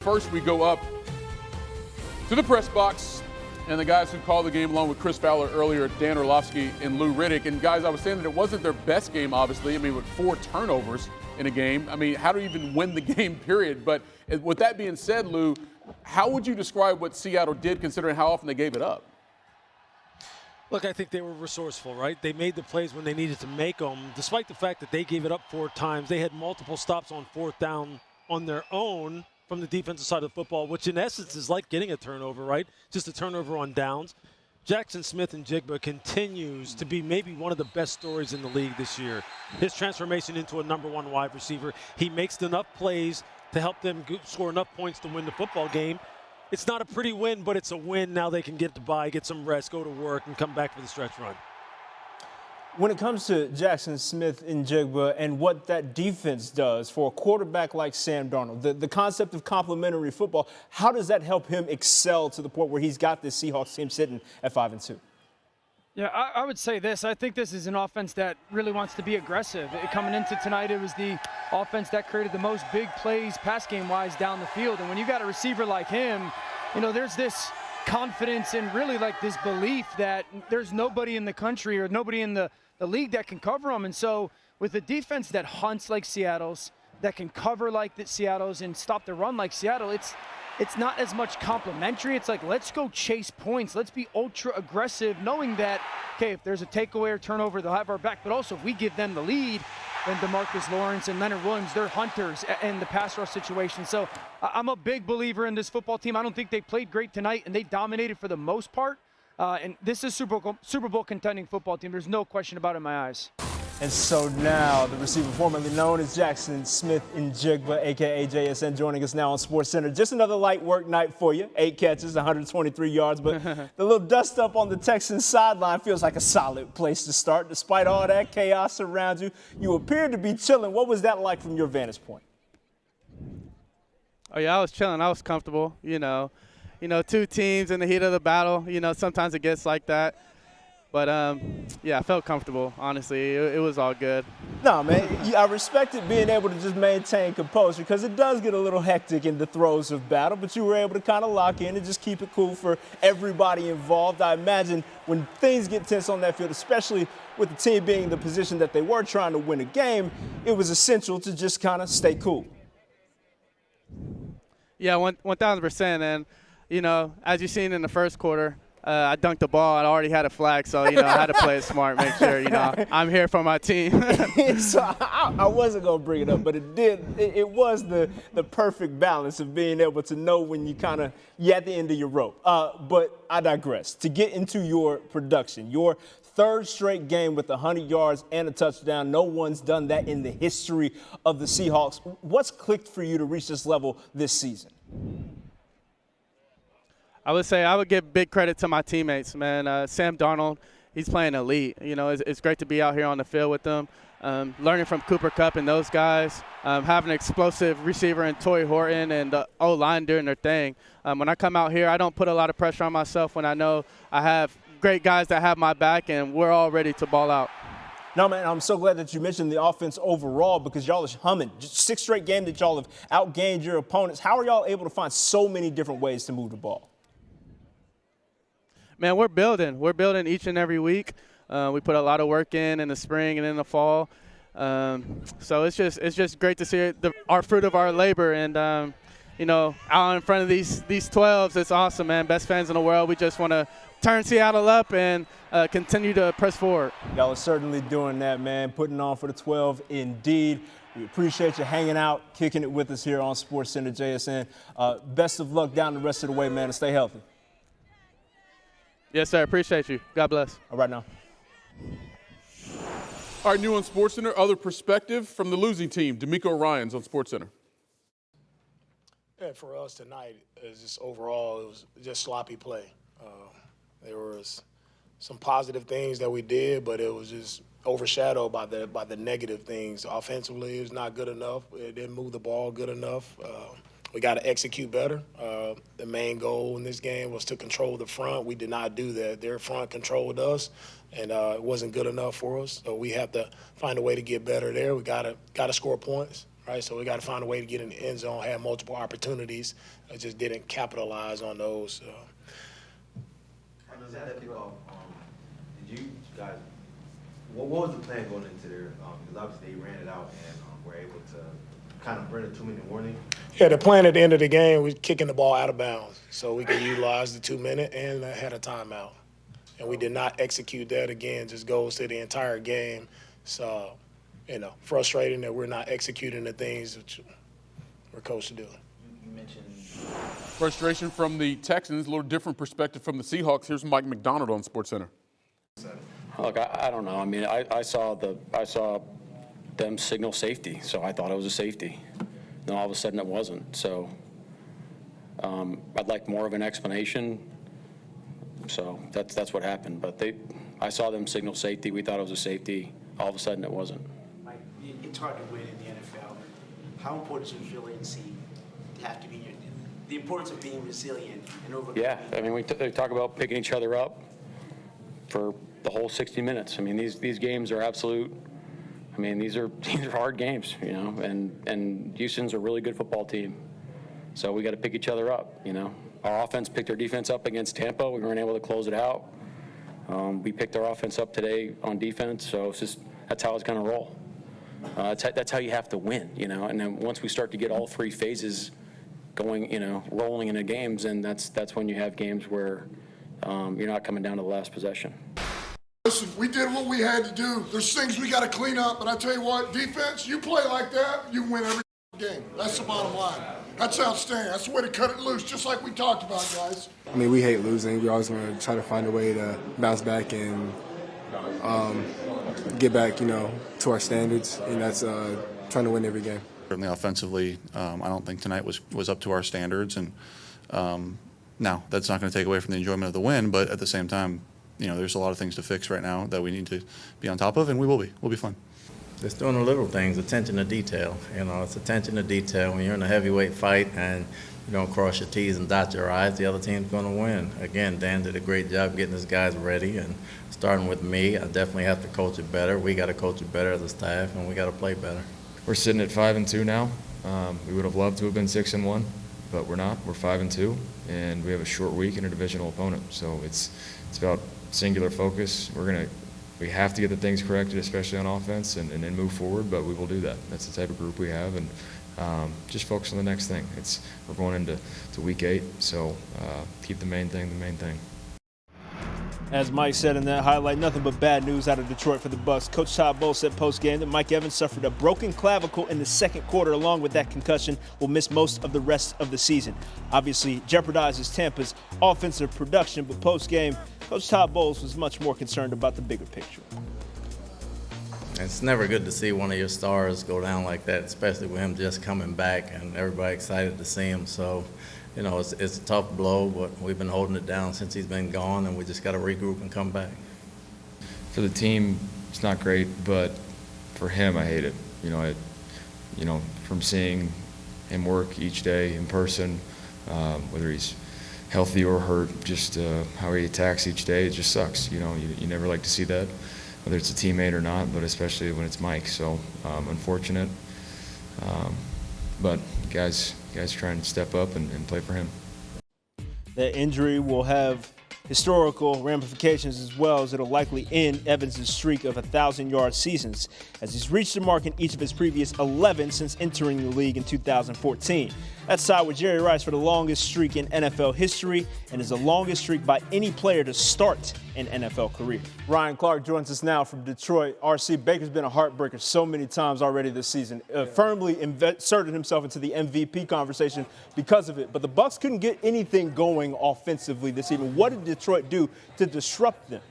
First, we go up to the press box, and the guys who called the game along with Chris Fowler earlier, Dan Orlovsky and Lou Riddick. And guys, I was saying that it wasn't their best game, obviously. I mean, with 4 turnovers in a game. I mean, how do you even win the game, period? But with that being said, Lou, how would you describe what Seattle did considering how often they gave it up? Look, I think they were resourceful, right? They made the plays when they needed to make them. Despite the fact that they gave it up 4 times, they had multiple stops on 4th down on their own from the defensive side of the football, which in essence is like getting a turnover, right? Just a turnover on downs. Jaxon Smith-Njigba continues to be maybe one of the best stories in the league this year. His transformation into a #1 wide receiver. He makes enough plays to help them score enough points to win the football game. It's not a pretty win, but it's a win. Now they can get to bye, get some rest, go to work, and come back for the stretch run. When it comes to Jaxon Smith-Njigba and what that defense does for a quarterback like Sam Darnold, the concept of complementary football, how does that help him excel to the point where he's got this Seahawks team sitting at 5-2? Yeah, I would say this. I think this is an offense that really wants to be aggressive. Coming into tonight, it was the offense that created the most big plays pass game-wise down the field. And when you got a receiver like him, you know, there's this confidence and really like this belief that there's nobody in the country or nobody in the league that can cover him. And so with a defense that hunts like Seattle's, that can cover like the Seattle's and stop the run like Seattle, it's not as much complimentary. It's like, let's go chase points. Let's be ultra aggressive, knowing that, okay, if there's a takeaway or turnover, they'll have our back. But also, if we give them the lead, then DeMarcus Lawrence and Leonard Williams, they're hunters in the pass rush situation. So I'm a big believer in this football team. I don't think they played great tonight, and they dominated for the most part. And this is Super Bowl contending football team. There's no question about it in my eyes. And so now the receiver formerly known as Jaxon Smith-Njigba, a.k.a. JSN, joining us now on SportsCenter. Just another light work night for you. 8 catches, 123 yards. But the little dust up on the Texans sideline feels like a solid place to start. Despite all that chaos around you, you appeared to be chilling. What was that like from your vantage point? Oh, yeah, I was chilling. I was comfortable. You know, 2 teams in the heat of the battle. You know, sometimes it gets like that. But, yeah, I felt comfortable, honestly. It was all good. No, man, I respected being able to just maintain composure because it does get a little hectic in the throes of battle, but you were able to kind of lock in and just keep it cool for everybody involved. I imagine when things get tense on that field, especially with the team being in the position that they were trying to win a game, it was essential to just kind of stay cool. Yeah, 1,000%. And, you know, as you've seen in the first quarter, I dunked the ball. I already had a flag, so, you know, I had to play it smart, make sure, you know, I'm here for my team. So I wasn't going to bring it up, but it was the perfect balance of being able to know when you're at the end of your rope. But I digress. To get into your production, your 3rd straight game with 100 yards and a touchdown. No one's done that in the history of the Seahawks. What's clicked for you to reach this level this season? I would say I would give big credit to my teammates, man. Sam Darnold, he's playing elite. You know, it's great to be out here on the field with them, learning from Cooper Kupp and those guys, having an explosive receiver in Toy Horton and the O-line doing their thing. When I come out here, I don't put a lot of pressure on myself when I know I have great guys that have my back and we're all ready to ball out. No, man, I'm so glad that you mentioned the offense overall because y'all is humming. Just 6 straight games that y'all have outgained your opponents. How are y'all able to find so many different ways to move the ball? Man, we're building. We're building each and every week. We put a lot of work in the spring and in the fall. So it's just great to see our fruit of our labor. And, you know, out in front of these 12s, it's awesome, man. Best fans in the world. We just want to turn Seattle up and continue to press forward. Y'all are certainly doing that, man. Putting on for the 12 indeed. We appreciate you hanging out, kicking it with us here on SportsCenter, JSN. Best of luck down the rest of the way, man, and stay healthy. Yes, sir. Appreciate you. God bless. All right, now. All right, new on SportsCenter, other perspective from the losing team. D'Amico Ryans on SportsCenter. Yeah, for us tonight, it was just sloppy play. There was some positive things that we did, but it was just overshadowed by the negative things. Offensively, it was not good enough. It didn't move the ball good enough. We got to execute better. The main goal in this game was to control the front. We did not do that. Their front controlled us, and it wasn't good enough for us. So we have to find a way to get better there. We got to score points. right? So we got to find a way to get in the end zone, have multiple opportunities. I just didn't capitalize on those. How does that kickoff? Did you guys? What was the plan going into there? Because obviously they ran it out and were able to kind of bring a 2-minute warning. Yeah, the plan at the end of the game was kicking the ball out of bounds so we could utilize the 2-minute and had a timeout. And we did not execute that again, just goes to the entire game. So, frustrating that we're not executing the things that we're coached to do. You mentioned Frustration from the Texans, a little different perspective from the Seahawks. Here's Mike McDonald on SportsCenter. Look, I don't know. I mean, I saw them signal safety, so I thought it was a safety. Then all of a sudden it wasn't. So I'd like more of an explanation. So that's what happened. But I saw them signal safety. We thought it was a safety. All of a sudden it wasn't. Mike, it's hard to win in the NFL. How important is resiliency have to be? The importance of being resilient and overcoming. Yeah, I mean, they talk about picking each other up for the whole 60 minutes. I mean, these games are absolute. I mean, these are hard games, and Houston's a really good football team. So we got to pick each other up, Our offense picked our defense up against Tampa. We weren't able to close it out. We picked our offense up today on defense, so that's how it's going to roll. That's how you have to win, And then once we start to get all three phases going, rolling into games, and that's when you have games where you're not coming down to the last possession. Listen, we did what we had to do. There's things we got to clean up, but I tell you what, defense, you play like that, you win every game. That's the bottom line. That's outstanding. That's the way to cut it loose, just like we talked about, guys. I mean, we hate losing. We're always going to try to find a way to bounce back and get back, to our standards, and that's trying to win every game. Certainly offensively, I don't think tonight was up to our standards, and now that's not going to take away from the enjoyment of the win, but at the same time, there's a lot of things to fix right now that we need to be on top of, and we will be. We'll be fine. Just doing the little things, attention to detail. It's attention to detail. When you're in a heavyweight fight and you don't cross your T's and dot your I's, the other team's going to win. Again, Dan did a great job getting his guys ready, and starting with me, I definitely have to coach it better. We got to coach it better as a staff, and we got to play better. We're sitting at 5-2 now. We would have loved to have been 6-1, but we're not. We're 5-2, and we have a short week and a divisional opponent. So it's about singular focus. We have to get the things corrected, especially on offense, and then move forward. But we will do that. That's the type of group we have, and just focus on the next thing. We're going into week 8, so keep the main thing the main thing. As Mike said in that highlight, nothing but bad news out of Detroit for the Bucs. Coach Todd Bowles said post-game that Mike Evans suffered a broken clavicle in the second quarter. Along with that concussion, will miss most of the rest of the season. Obviously, jeopardizes Tampa's offensive production, but post-game, Coach Todd Bowles was much more concerned about the bigger picture. It's never good to see one of your stars go down like that, especially with him just coming back and everybody excited to see him. So, it's a tough blow, but we've been holding it down since he's been gone, and we just got to regroup and come back. For the team, it's not great, but for him, I hate it. From seeing him work each day in person, whether he's healthy or hurt, just how he attacks each day, it just sucks. You never like to see that, whether it's a teammate or not, but especially when it's Mike. So unfortunate, but guys trying to step up and play for him. That injury will have historical ramifications, as well as it'll likely end Evans' streak of 1,000-yard seasons, as he's reached the mark in each of his previous 11 since entering the league in 2014. That's tied with Jerry Rice for the longest streak in NFL history, and is the longest streak by any player to start an NFL career. Ryan Clark joins us now from Detroit. R.C. Baker's been a heartbreaker so many times already this season. Firmly inserted himself into the MVP conversation because of it. But the Bucs couldn't get anything going offensively this evening. What did Detroit do to disrupt them?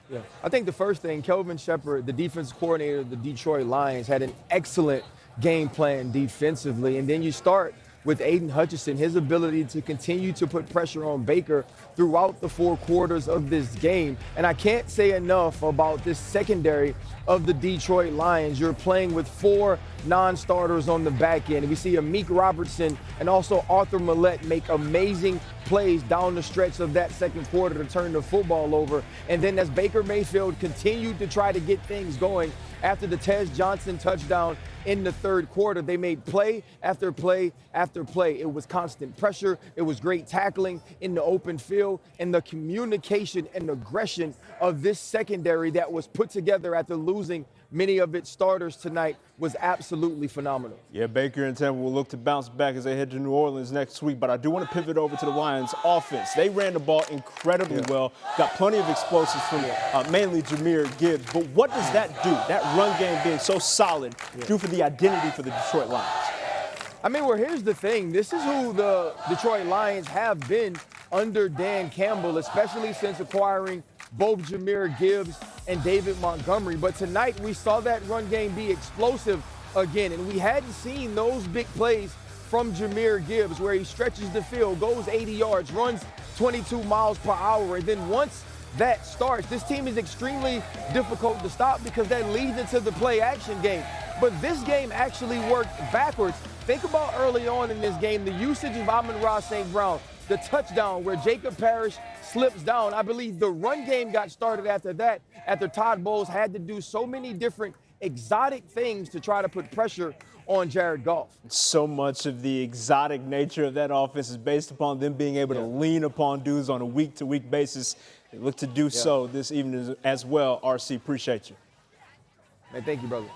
Yeah, I think the first thing, Kelvin Shepard, the defensive coordinator of the Detroit Lions, had an excellent game plan defensively. And then you start with Aiden Hutchinson, his ability to continue to put pressure on Baker throughout the 4 quarters of this game. And I can't say enough about this secondary of the Detroit Lions. You're playing with 4 non-starters on the back end. We see Amik Robertson and also Arthur Millette make amazing plays down the stretch of that second quarter to turn the football over. And then as Baker Mayfield continued to try to get things going after the Tez Johnson touchdown in the third quarter, they made play after play after play. It was constant pressure. It was great tackling in the open field, and the communication and aggression of this secondary that was put together after losing many of its starters tonight was absolutely phenomenal. Yeah, Baker and Tampa will look to bounce back as they head to New Orleans next week, but I do want to pivot over to the Lions offense. They ran the ball incredibly well, got plenty of explosives from mainly Jahmyr Gibbs, but what does that do, that run game being so solid, do for the identity for the Detroit Lions? I mean, well, here's the thing. This is who the Detroit Lions have been under Dan Campbell, especially since acquiring both Jahmyr Gibbs and David Montgomery. But tonight we saw that run game be explosive again, and we hadn't seen those big plays from Jahmyr Gibbs where he stretches the field, goes 80 yards, runs 22 miles per hour, and then once that starts, this team is extremely difficult to stop because that leads into the play action game. But this game actually worked backwards. Think about early on in this game, the usage of Amon-Ra St. Brown, the touchdown where Jacob Parrish slips down. I believe the run game got started after that, after Todd Bowles had to do so many different exotic things to try to put pressure on Jared Goff. So much of the exotic nature of that offense is based upon them being able to lean upon dudes on a week-to-week basis. They look to do so this evening as well. RC, appreciate you. Man, thank you, brother.